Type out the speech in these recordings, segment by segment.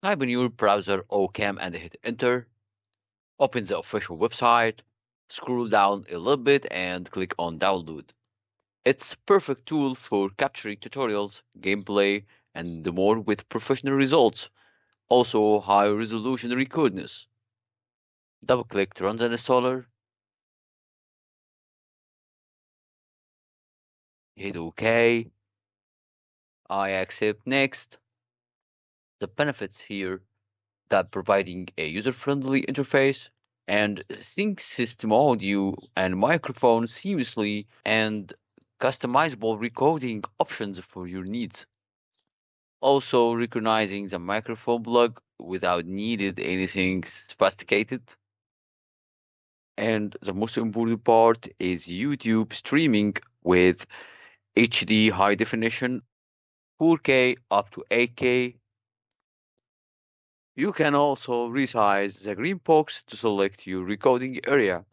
Type in your browser oCam and hit enter. Open the official website, scroll down a little bit and click on download. It's a perfect tool for capturing tutorials, gameplay, and more with professional results. Also high resolution recordness. Double click to run the installer. Hit OK. I accept next. The benefits here that providing a user-friendly interface and sync system audio and microphone seamlessly and customizable recording options for your needs. Also recognizing the microphone plug without needed anything sophisticated. And the most important part is YouTube streaming with HD high definition, 4K up to 8K. You can also resize the green box to select your recording area.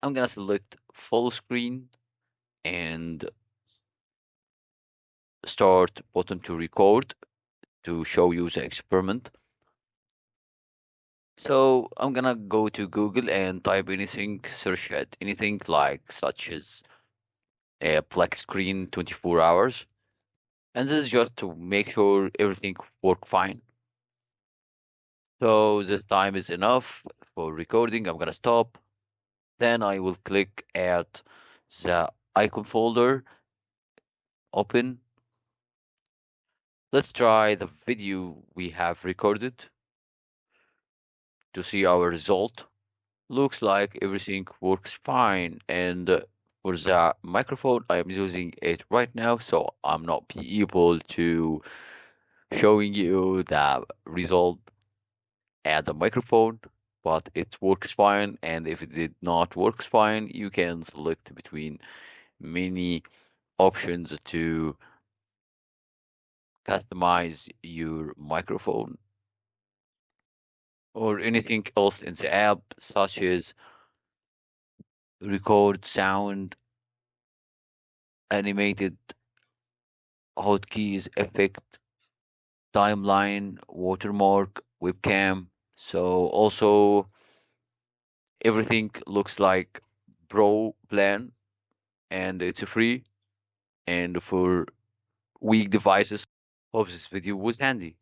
I'm gonna select full screen and start button to record to show you the experiment. So I'm gonna go to Google and type anything, search at anything like such as a black screen 24 hours. And this is just to make sure everything work fine. So the time is enough for recording. I'm gonna stop. Then I will click at the icon folder, open. Let's try the video we have recorded to see our result. Looks like everything works fine. And for the microphone, I am using it right now, so I'm not be able to showing you the result at the microphone, but it works fine. And if it did not works fine, you can select between many options to customize your microphone or anything else in the app, such as record sound, animated hotkeys, effect, timeline, watermark, webcam. So also everything looks like pro plan and it's free and for weak devices. Hope this video was handy.